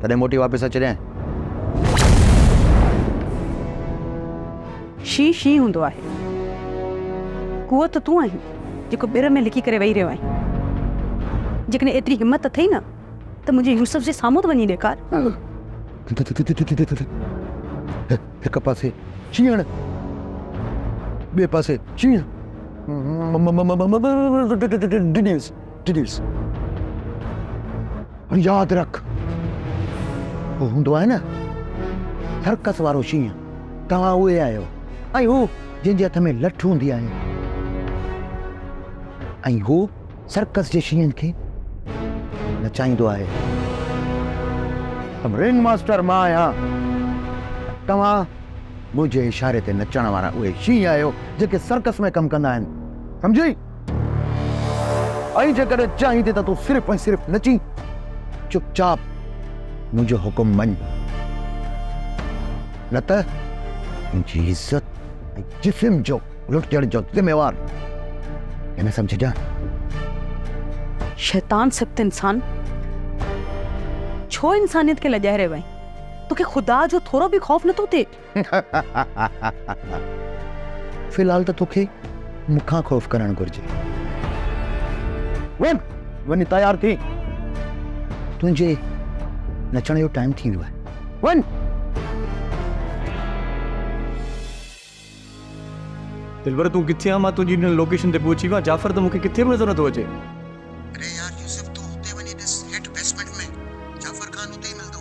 तॾहिं मोटी वापसि अचिजांइ शी हूंदो आहे कुओ त तूं आहीं जेको ॿिर में लिकी करे वेही रहियो आहीं जेकॾहिं एतिरी हिमत अथई न त मुंहिंजे यूसुफ जे साम्हूं त वञी ॾेखार हिकु पासे शींहं ॿिए पासे शींहं यादि रख हू हूंदो आहे न सर्कस वारो शींहं तव्हां उहे आहियो ऐं हू जंहिंजे हथ में लठ हूंदी आहे ऐं हू सर्कस जे शींहनि खे नचाईंदो आहे रिंग मास्टर मां आहियां तव्हां मुंहिंजे इशारे ते नचण वारा उहे शींहं आहियो जेके सर्कस में कमु कंदा आहिनि सम्झी ऐं जेकॾहिं चाहीं थी त तूं सिर्फ़ु ऐं सिर्फ़ु नची चुपचाप मुंहिंजो हुकुम मञ न त मुंहिंजी इज़त ऐं जिस्म जो लुटजण जो ज़िम्मेवार हिन सम्झजां शैतान सख़्त इंसान छो इंसानियत खे लॼाए रहियो आहीं तोखे ख़ुदा जो थोरो बि ख़ौफ़ नथो थिए फ़िलहाल त तोखे मूंखां ख़ौफ़ करणु घुरिजे वञ तयार थी तुंहिंजे नचण जो टाइम थी वियो आहे वञ दिलबर तूं किथे आहे मां तुंहिंजी हिन लोकेशन ते पहुची वियो जाफ़र त मूंखे किथे बि नज़र नथो अचे अरे यार यूसुफ तूं हुते वञी ॾिस हेठि बेसमेंट में जाफ़र खान हुते ई मिलंदो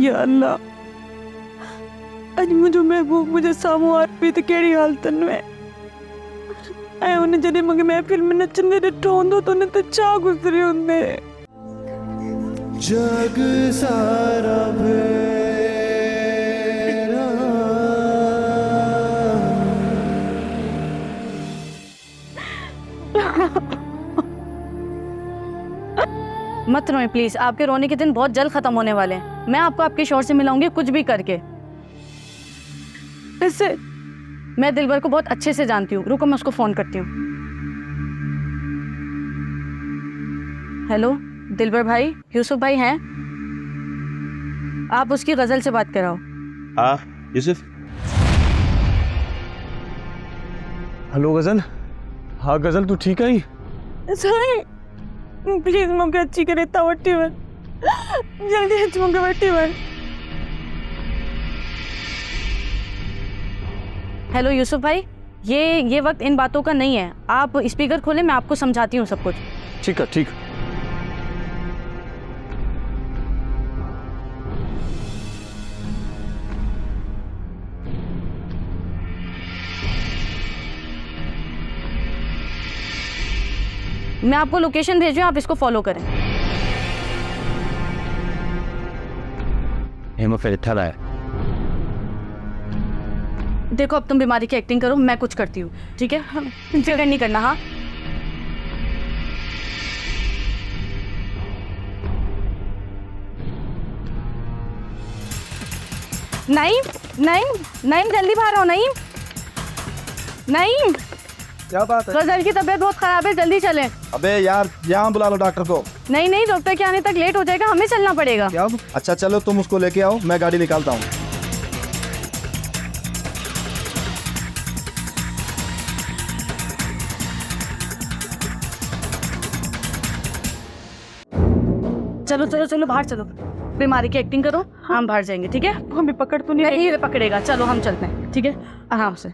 या अल्लाह अज मुझो महबूब मुझे सामू आ पई त कहिड़ी हालतन में ऐं उन जॾहिं मूंखे महफ़िल में नचंदे ॾिठो हूंदो त उन ते छा गुज़रियो हूंदे। जग सारा भेरा मत रोएं प्लीज, आपके रोने के दिन बहुत जल्द खत्म होने वाले हैं। मैं आपको आपके शौहर से मिलाऊंगी कुछ भी करके। ऐसे मैं दिलबर को बहुत अच्छे से जानती हूँ, रुको मैं उसको फोन करती हूँ। हेलो दिलबर भाई, यूसुफ भाई हैं? आप उसकी गजल से बात कराओ। हाँ यूसुफ। हेलो गजल। हाँ गजल तू ठीक आई? साईं प्लीज मूंखे अची करे हितां वठी वञ, जल्दी अच मूंखे वठी वञ। हेलो यूसुफ भाई, ये वक्त इन बातों का नहीं है। आप स्पीकर खोलें, मैं आपको समझाती हूँ सब कुछ। ठीक है ठीक। मैं आपको लोकेशन भेज रही हूँ, आप इसको फॉलो करें। हेमोफिलिया है। देखो अब तुम बीमारी की एक्टिंग करो, मैं कुछ करती हूँ, ठीक है? फिक्र नहीं करना। हाँ नईम, नईम, नईम जल्दी बाहर आओ। नईम, नईम क्या बात है? गजल की तबीयत बहुत खराब है, जल्दी चलें। अबे यार यहाँ बुला लो डॉक्टर को। नहीं नहीं, डॉक्टर के आने तक लेट हो जाएगा, हमें चलना पड़ेगा। क्या? अच्छा चलो तुम उसको लेके आओ, मैं गाड़ी निकालता हूँ। चलो चलो चलो बाहर चलो, बीमारी की एक्टिंग करो, हम बाहर जाएंगे, ठीक है? हमें पकड़ तो नहीं नहीं ये पकड़ेगा। चलो हम चलते हैं, ठीक है? आराम से।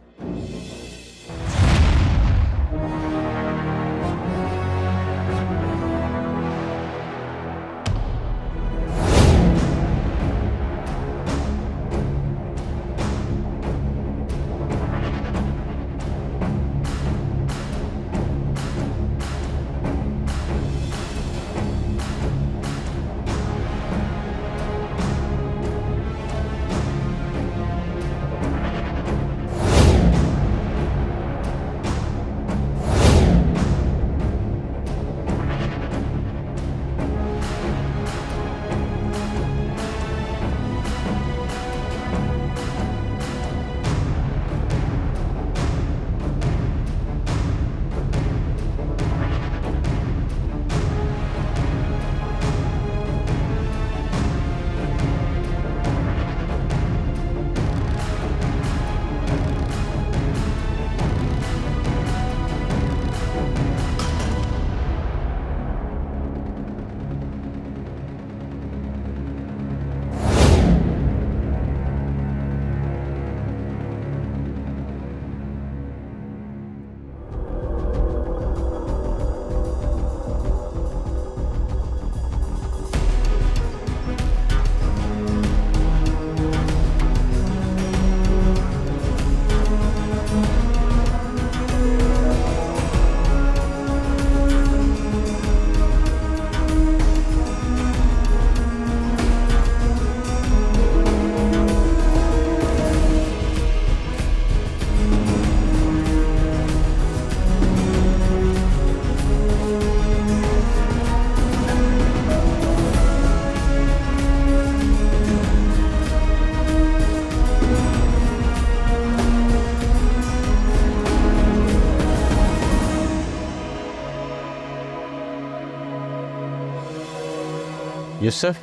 यूसुफ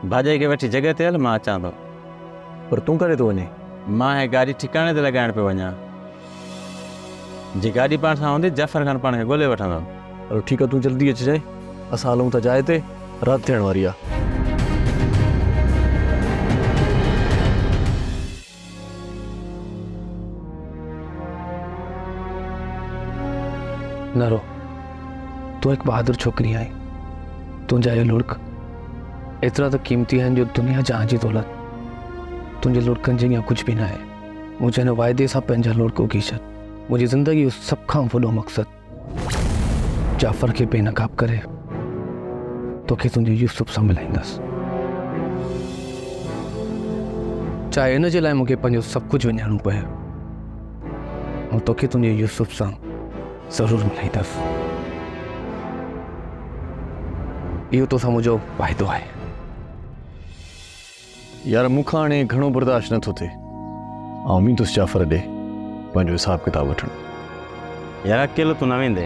भाॼाई खे वठी जॻह ते हल, मां अचां थो। पर तूं करे थो वञे? मां हे गाॾी ठिकाणे ते लॻाइण पियो वञा। जी गाॾी पाण सां हूंदी जफ़र ख़ान पाण खे ॻोल्हे वठंदो। हलो ठीकु आहे, तूं जल्दी अची जाए, असां हलूं था जाइ ते, राति थियण वारी आहे। न रो, तू एक बहादुर छोकरी आई, तुंहिंजा इहे लुड़क एतिरा त क़ीमती आहिनि जो दुनिया जहां जी दौलत तुंहिंजे लुड़कनि जे अॻियां कुझु बि न आहे। मुंहिंजे हिन वाइदे सां पंहिंजा लुड़को की छॾ। मुंहिंजी ज़िंदगी जो सभ खां वॾो मक़सदु जाफ़र खे बेनकाब करे तोखे तुंहिंजे यूसुफ सां मिलाईंदसि। चाहे इन जे लाइ मूंखे पंहिंजो सभु कुझु विञाइणो पए, ऐं तोखे तुंहिंजे यूसुफ सां ज़रूरु मिलाईंदसि। इहो तोसां मुंहिंजो वाइदो आहे। यार मूंखां हाणे घणो बर्दाश्त नथो थिए। ऐं उमीदुसि जाफ़र ॾे पंहिंजो हिसाब किताब वठणु। यार अकेलो तूं न वेंदे,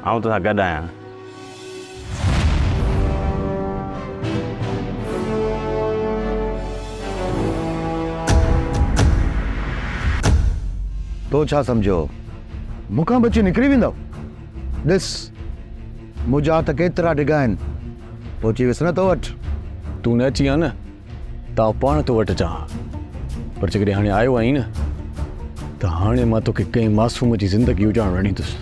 आउं तोसां गॾु आहियां। तो छा सम्झो मूंखां बची निकिरी वेंदव? ॾिस मुंहिंजा त केतिरा डिघा आहिनि, पहुची वियुसि न तो वटि। तूं न अची आहे न त आउं पाण तो वटि अचां, पर जेकॾहिं हाणे आयो आहीं न त हाणे मां तोखे कंहिं मासूम जी ज़िंदगी उजाड़ न ॾींदुसि।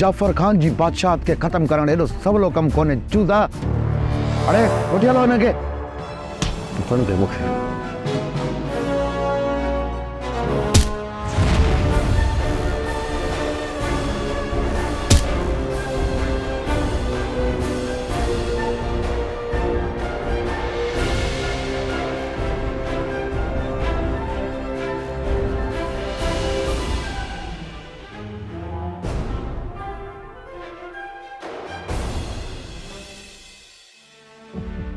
जाफ़र ख़ान जी बादशाहत खे ख़तमु करणु एॾो सवलो कमु कोन्हे चूदा। अरे वठी हलो हिनखे। खण दे मूंखे।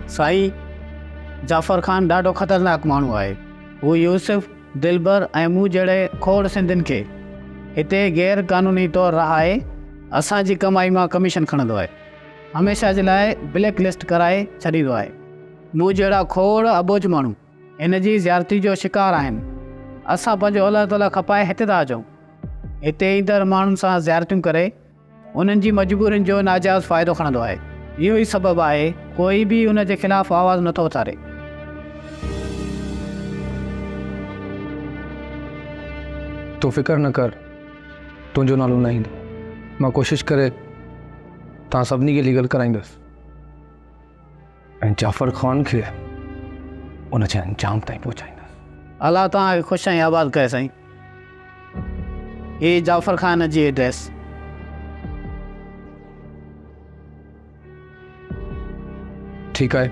साईं, जाफ़र ख़ान ॾाढो ख़तरनाक माण्हू आहे। हू यूसुफ, दिलबर ऐं मूं जहिड़े खोड़ सिंधियुनि खे हिते गैर क़ानूनी तौरु रहाए असांजी कमाई मां कमीशन खणंदो आहे। हमेशह जे लाइ ब्लैक लिस्ट कराए छॾींदो आहे। मूं जहिड़ा खोड़ अबोझ माण्हू हिन जी ज़्यादती जो शिकार आहिनि। असां पंहिंजो अलाह ताला खपाए हिते था अचूं। हिते ईंदड़ माण्हुनि सां ज़्यादतियूं करे उन्हनि जी मजबूरियुनि जो नाजाइज़ फ़ाइदो खणंदो आहे। इहो ई सबबु आहे कोई बि उन जे ख़िलाफ़ु आवाज़ु नथो उथारे। तो फिकर न कर, तुंहिंजो नालो न ईंदो। मां कोशिशि करे तव्हां सभिनी खे लीगल कराईंदुसि ऐं जाफ़र ख़ान खे उन जे अंजाम ताईं पहुचाईंदुसि। अलाह तव्हांखे ख़ुशि ऐं आबाद करे साईं। हीअ जाफ़र ख़ान जी एड्रेस। ठीकु आहे,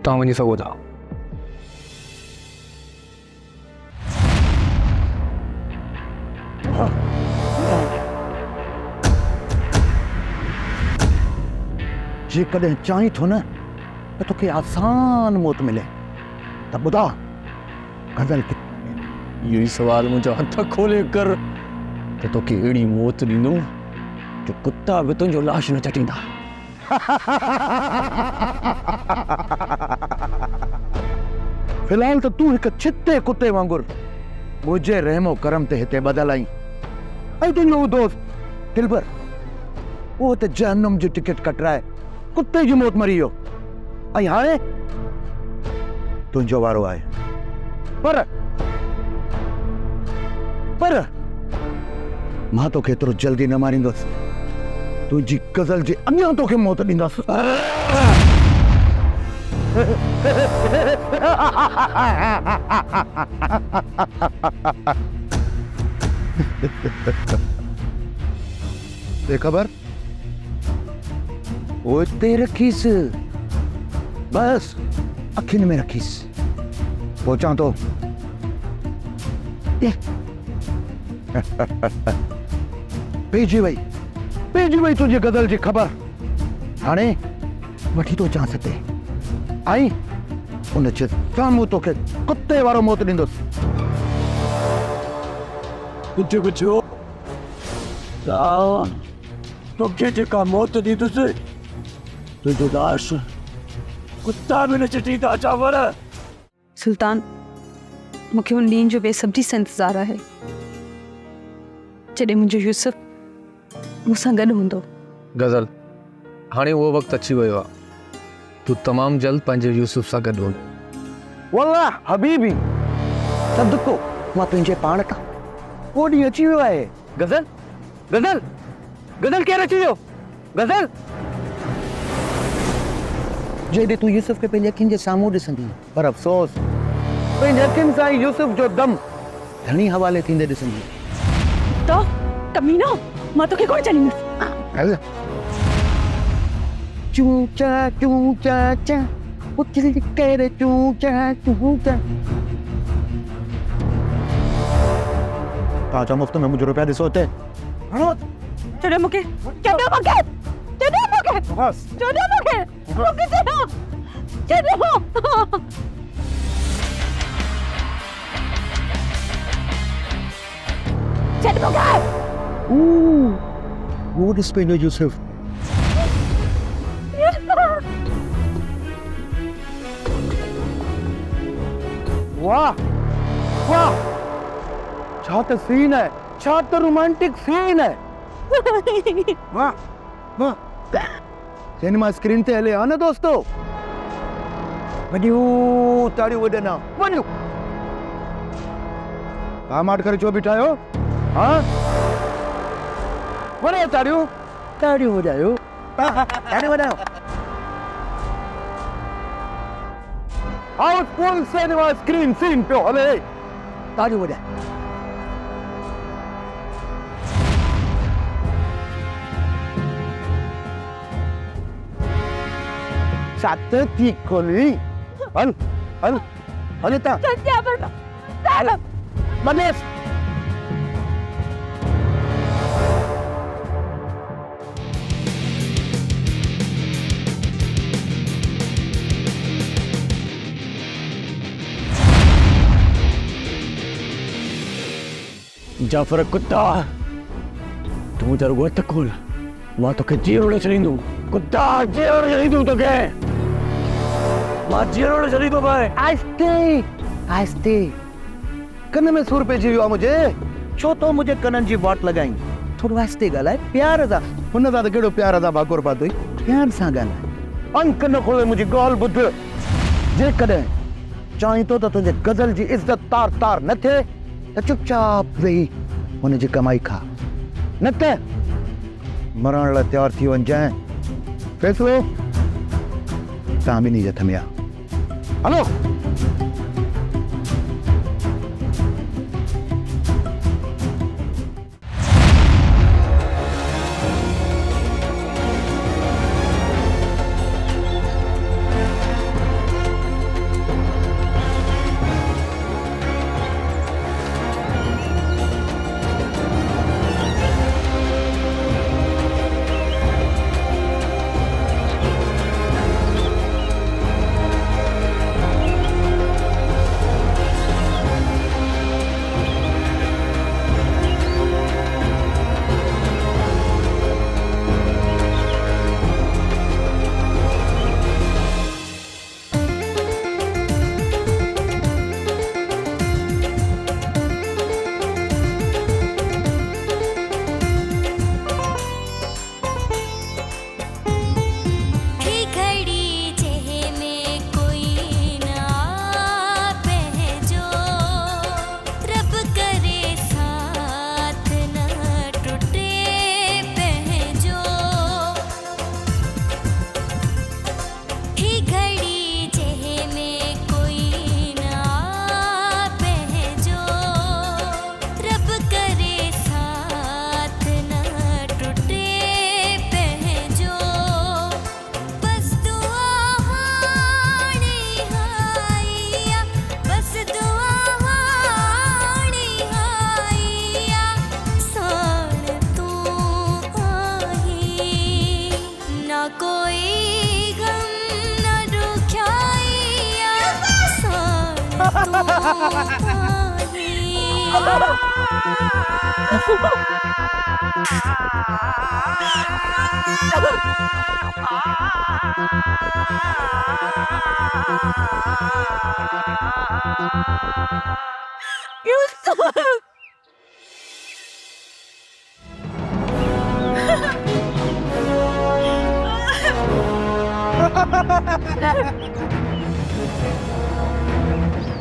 तव्हां वञी सघो था। जेकॾहिं चाहीं थो न त तोखे आसान मौत मिले त ॿुधा गज़ल इहो ई सुवाल मुंहिंजा हथ खोले कर त तोखे अहिड़ी मौत ॾींदुमि जो कुता बि तुंहिंजो लाश न चटींदा। फ़िलहाल त तूं हिकु छिते कुते वांगुरु मुंहिंजे रहमो करम ते हिते ॿधल आहीं। ऐं तुंहिंजो दोस्त दिलबर उहो त जहन्नुम जी टिकट कटराए कुते जी मौत मरी वियो। ऐं हाणे तुंहिंजो वारो आहे। पर मां तोखे एतिरो जल्दी न मारींदुसि। तुंहिंजी गज़ल जे अञा तोखे मौत ॾींदुसि। बेखबर वो इते रखीस, बस अखियुनि में रखीस। पहुचां तो पेजी वई तुंहिंजी गज़ल जी ख़बर। हाणे वठी तो चांस ते आई उन जे साम्हूं तोखे कुते वारो मौत ॾींदुसि। पुछो तोखे जेका मौत ॾींदुसि तुंहिंजो लाश कुता बि न चटींदा। जाफ़र सुल्तान, मूंखे उन ॾींहं जो बेसब्री सां इंतज़ारु आहे जॾहिं मुंहिंजो यूसुफ मूंसां गॾु हूंदो। गज़ल, हाणे उहो वक़्तु अची वियो आहे। तूं तमामु जल्द पंहिंजे यूसुफ सां गॾु हूंदो। वल्लाह हबीबी सदको मां तुंहिंजे पाण खां उहो ॾींहुं अची वियो आहे। गज़ल गजल क्या रची जो गजल जेॾे तूं यूसुफ खे पंहिंजे अखियुनि जे साम्हूं ॾिसंदी पर अफ़सोस पंहिंजे अखियुनि सां ई यूसुफ जो दम धणी हवाले थींदे ॾिसंदी तो कमीनो मां तोखे कोन चलींदसि हल चूचा चूचा चा उछल करे चूचा चूचा ताजा मुफ्त में मुझे रुपया ॾिसो हिते हणो छॾे मूंखे छॾे मूंखे बस छॾे मूंखे छॾो छॾ मूंखे वो ॾिस पंहिंजो यूसुफ वाह वाह छा त सीन है छा त रोमांटिक सीन है वाह वाह सिनेमा स्क्रीन ते हले हा न दोस्तो वञो ताड़ियूं वॾना वञो हा माट करे छो बिठायो हा वञो ताड़ियूं ताड़ियूं वॼायो ताड़ियूं वॼायो हाउसफुल सिनेमा स्क्रीन सीन पियो हले ताड़ियूं वॼाए छात थी खोली हल हल हल ता हल मनेश जाफर कुत्ता तू तेरे को तकोल मां तोखे जीरो न छॾींदुमि कुत्ता जीरो न छॾींदुमि तोखे मां जीरो न छॾींदो भाई आहिस्ते आहिस्ते कन में सूर पइजी वियो आहे मुंहिंजे छो तो मुंहिंजे कननि जी वाट लॻाई थोरो आहिस्ते ॻाल्हाए प्यार सां हुन सां त कहिड़ो प्यार सां भाकुर पातो प्यार सां ॻाल्हाए अंक न खोले मुंहिंजी ॻाल्हि ॿुध जेकॾहिं चाहीं थो त तुंहिंजे गज़ल जी इज़त तार तार न थिए त चुपचाप वेही हुनजी कमाई खा न त मरण लाइ तयारु थी वञजांइ फ़ैसिलो तव्हां ॿिन्ही जे हथ में आहे हलो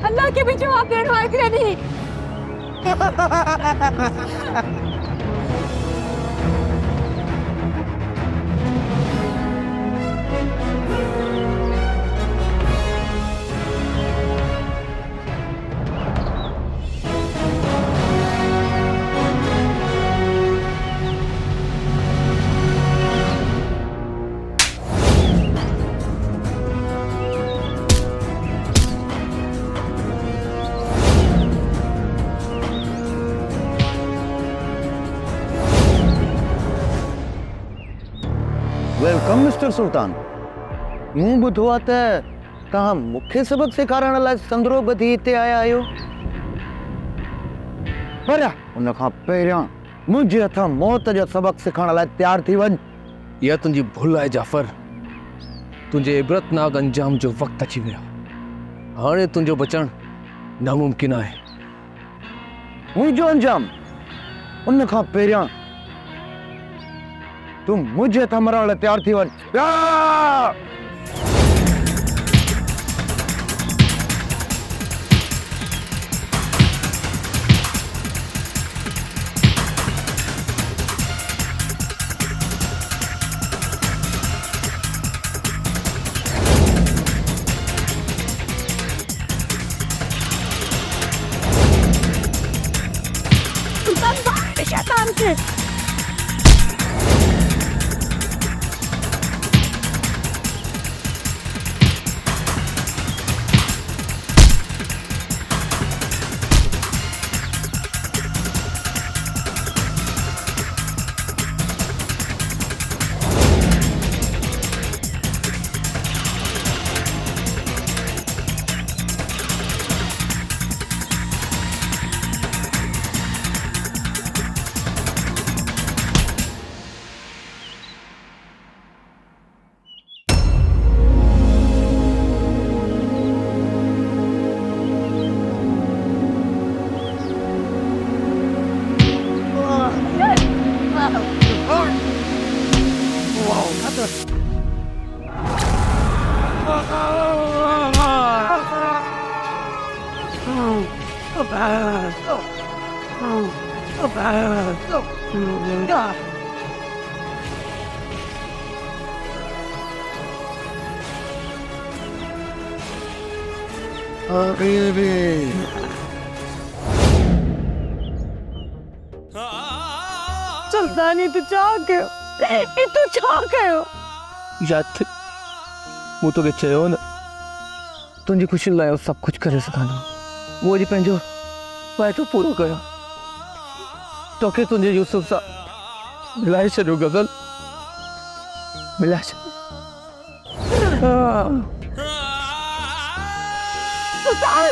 अल्लाह के भी जवाब देना है कि नहीं मिस्टर सुल्तान यूं ॿुधो आहे त तव्हां मूंखे सबक सेखारण लाइ संदरो ॿधी हिते आया आहियो पर उन खां पहिरियां मुंहिंजे हथां मौत जा सबक सिखण लाइ तयार थी वञ। इहा तुंहिंजी भुल आहे जाफ़र। तुंहिंजे इबरतनाक अंजाम जो वक़्तु अची वियो। हाणे तुंहिंजो बचणु नामुमकिन आहे। मुंहिंजो अंजाम उन खां पहिरियां तूं मुंहिंजे हथां मरण लाइ तयार थी वञ। सुल्तानी तू छा कयो? तू छा कयो? याद मूं तोखे चयो न तुंहिंजी ख़ुशी लाइ सभु कुझु करे सघां थो। मूं अॼु पंहिंजो वाइदो पूरो कयो। तोखे तुंहिंजे यूसुफ सां मिलाए छॾियो गज़ल, मिलाए छॾियो। सुल्तान